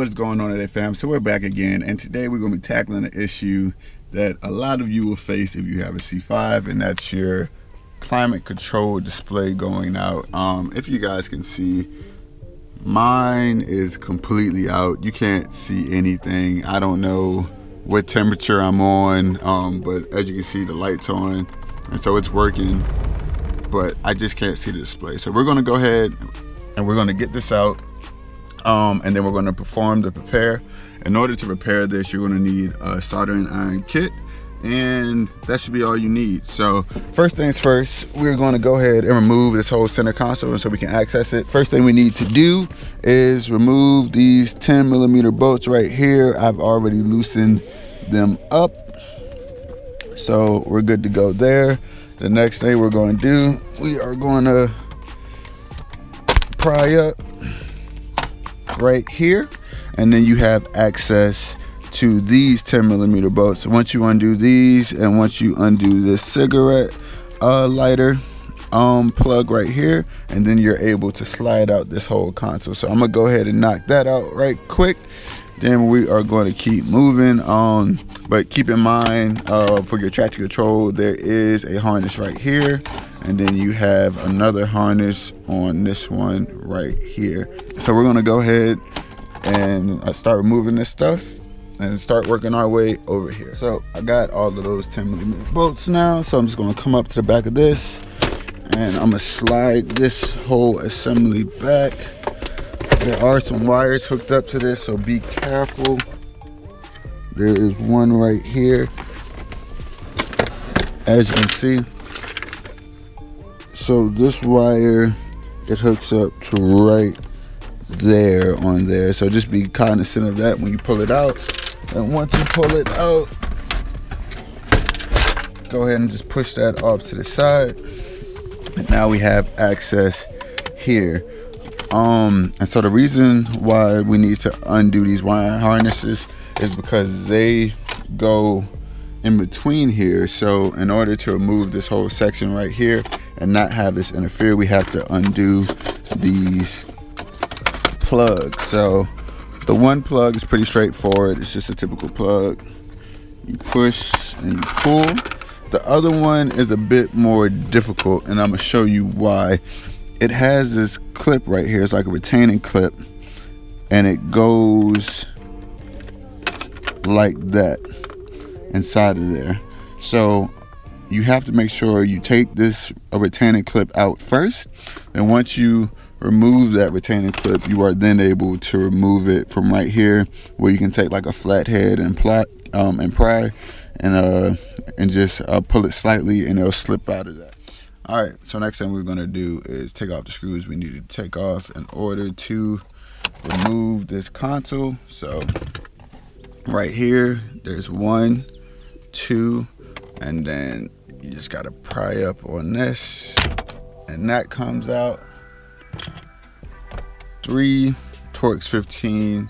what's going on today, fam? So we're back again, and today we're going to be tackling an issue that a lot of you will face if you have a C5, and that's your climate control display going out. If you guys can see, mine is completely out. You can't see anything. I don't know what temperature I'm on, but as you can see, the light's on, and so it's working, but I just can't see the display. So we're going to go ahead and we're going to get this out. And then we're going to perform the repair. In order to repair this, you're going to need a soldering iron kit, and that should be all you need. So first things first, we're going to go ahead and remove this whole center console so we can access it. First thing we need to do is remove these 10mm bolts right here. I've already loosened them up, so we're good to go there. The next thing we're going to do, we are going to pry up right here, and then you have access to these 10mm bolts. Once you undo these, and once you undo this cigarette lighter plug right here, and then you're able to slide out this whole console. So I'm gonna go ahead and knock that out right quick, then we are going to keep moving on. But keep in mind, for your traction control, there is a harness right here, and then you have another harness on this one right here. So we're gonna go ahead and start removing this stuff and start working our way over here. So I got all of those 10mm bolts now, so I'm just gonna come up to the back of this, and I'm gonna slide this whole assembly back. There are some wires hooked up to this, so be careful. There is one right here, as you can see. So this wire, it hooks up to right there on there. So just be cognizant of that when you pull it out. And once you pull it out, go ahead and just push that off to the side. And now we have access here. And so the reason why we need to undo these wire harnesses is because they go in between here. So in order to remove this whole section right here and not have this interfere, we have to undo these plugs. So the one plug is pretty straightforward. It's just a typical plug. You push and you pull. The other one is a bit more difficult, and I'm gonna show you why. It has this clip right here. It's like a retaining clip, and it goes like that inside of there. So you have to make sure you take this retaining clip out first, and once you remove that retaining clip, you are then able to remove it from right here, where you can take like a flathead and pry and just pull it slightly, and it'll slip out of that. All right, so next thing we're gonna do is take off the screws we need to take off in order to remove this console. So right here, there's 1, 2, and then you just gotta pry up on this, and that comes out. 3 Torx 15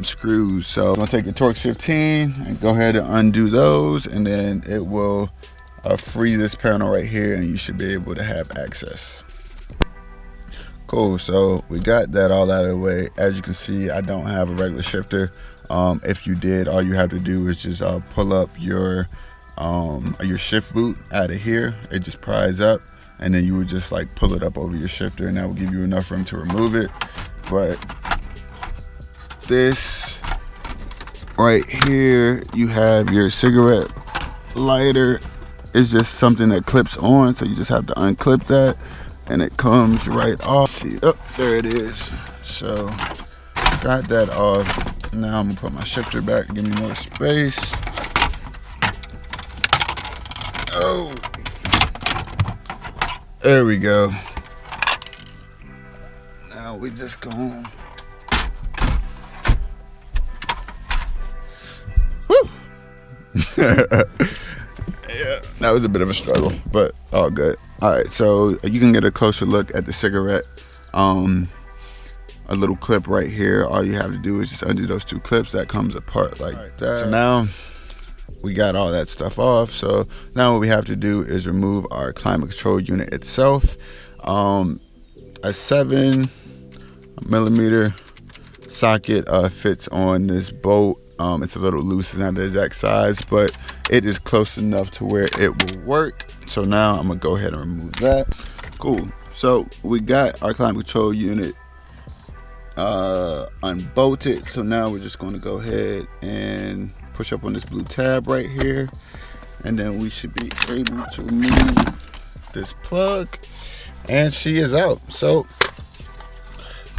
screws. So I'm gonna take the Torx 15 and go ahead and undo those, and then it will free this panel right here, and you should be able to have access. Cool, so we got that all out of the way. As you can see, I don't have a regular shifter. If you did, all you have to do is just pull up your shift boot out of here. It just pries up, and then you would just like pull it up over your shifter, and that will give you enough room to remove it. But this right here, you have your cigarette lighter. It's just something that clips on, so you just have to unclip that, and it comes right off. See, oh, there it is. So got that off. Now I'm gonna put my shifter back, give me more space. Oh, there we go. Now we just go. Woo! Yeah, that was a bit of a struggle, but all good. All right, so you can get a closer look at the cigarette. A little clip right here. All you have to do is just undo those 2 clips. That comes apart like that. So now we got all that stuff off. So now what we have to do is remove our climate control unit itself. A 7mm socket fits on this bolt. It's a little loose, it's not the exact size, but it is close enough to where it will work. So now I'm gonna go ahead and remove that. Cool. So we got our climate control unit unbolted. So now we're just gonna go ahead and push up on this blue tab right here, and then we should be able to remove this plug, and she is out. So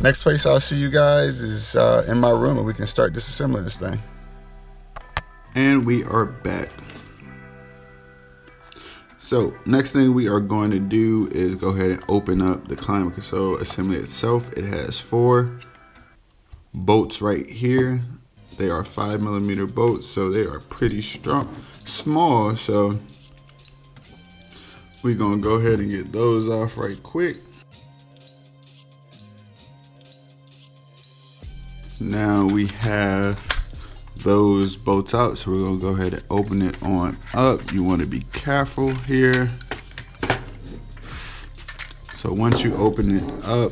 next place I'll see you guys is in my room, and we can start disassembling this thing. And we are back. So next thing we are going to do is go ahead and open up the climate control assembly itself. It has 4 bolts right here. They are 5mm bolts, so they are pretty small. So we're gonna go ahead and get those off right quick. Now we have those bolts out, so we're gonna go ahead and open it on up. You want to be careful here. So once you open it up,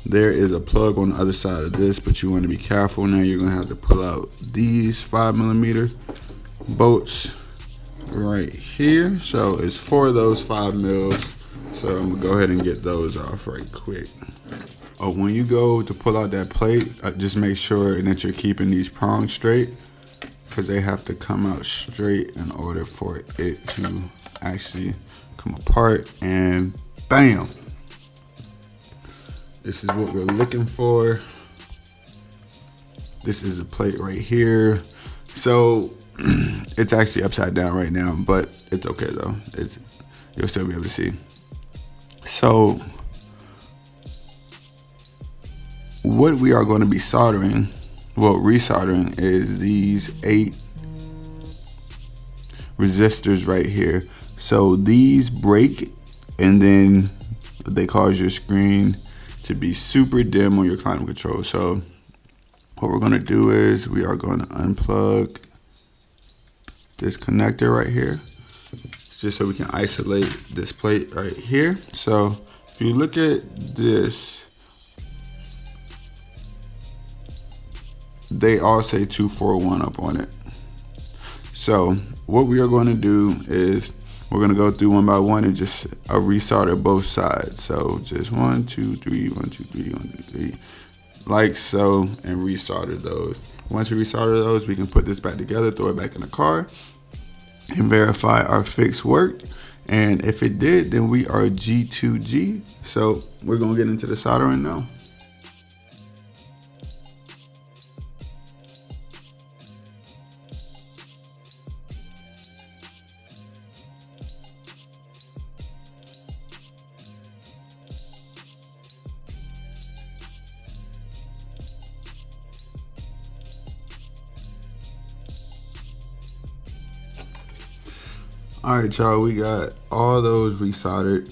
there is a plug on the other side of this, but you want to be careful. Now you're gonna have to pull out these 5mm bolts right here. So it's 4 of those 5 mils. So I'm gonna go ahead and get those off right quick. Oh, when you go to pull out that plate, just make sure that you're keeping these prongs straight, because they have to come out straight in order for it to actually come apart. And bam, this is what we're looking for. This is the plate right here. So it's actually upside down right now, but it's okay though. You'll still be able to see. So what we are going to be soldering, well, resoldering, is these 8 resistors right here. So these break, and then they cause your screen to be super dim on your climate control. So what we're going to do is we are going to unplug this connector right here, just so we can isolate this plate right here. So if you look at this, they all say 241 up on it. So what we are going to do is we're going to go through one by one and just resolder both sides. So just 1 2 3 1 2 3 1 2 3, like so, and resolder those. Once we resolder those, we can put this back together, throw it back in the car, and verify our fix worked. And if it did, then we are G2G. So we're going to get into the soldering now. All right, y'all, we got all those resoldered.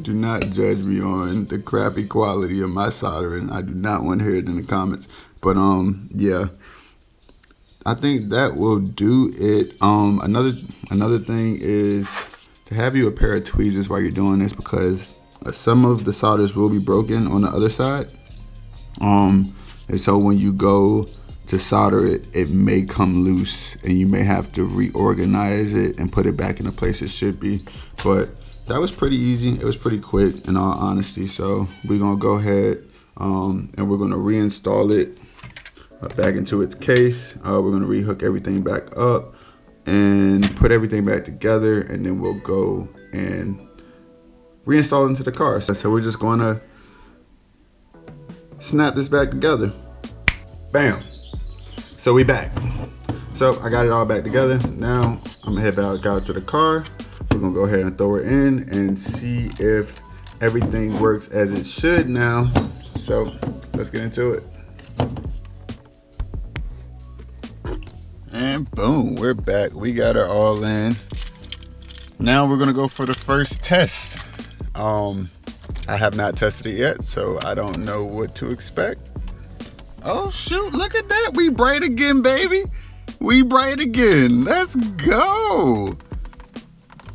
Do not judge me on the crappy quality of my soldering. I do not want to hear it in the comments. But yeah, I think that will do it. Another thing is to have you a pair of tweezers while you're doing this, because some of the solders will be broken on the other side. And so when you go to solder it, it may come loose, and you may have to reorganize it and put it back in the place it should be. But that was pretty easy. It was pretty quick, in all honesty. So we're gonna go ahead and we're gonna reinstall it back into its case. We're gonna rehook everything back up and put everything back together, and then we'll go and reinstall it into the car. So we're just gonna snap this back together. Bam. So we back. So I got it all back together. Now I'm gonna head back out to the car. We're gonna go ahead and throw it in and see if everything works as it should now. So let's get into it. And boom, we're back. We got her all in. Now we're gonna go for the first test. I have not tested it yet, so I don't know what to expect. Oh shoot, look at that. We bright again, baby. We bright again. Let's go.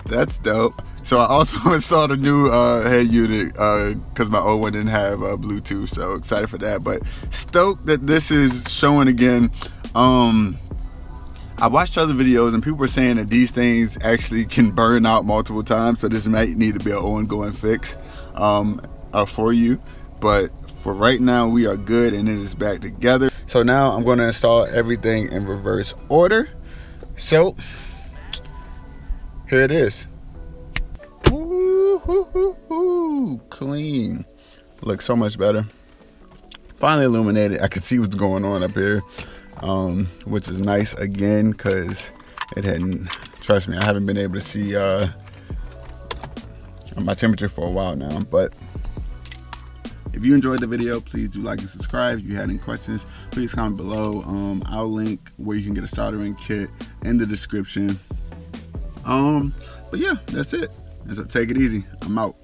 That's dope. So I also installed a new head unit because my old one didn't have Bluetooth, so excited for that. But stoked that this is showing again. I watched other videos and people were saying that these things actually can burn out multiple times, so this might need to be an ongoing fix for you. But for right now, we are good and it is back together. So now I'm going to install everything in reverse order. So here it is. Ooh, clean. Looks so much better. Finally illuminated. I can see what's going on up here. Which is nice again, because it hadn't, trust me, I haven't been able to see my temperature for a while now. But if you enjoyed the video, please do like and subscribe. If you had any questions, please comment below. I'll link where you can get a soldering kit in the description. But yeah, that's it. So take it easy. I'm out.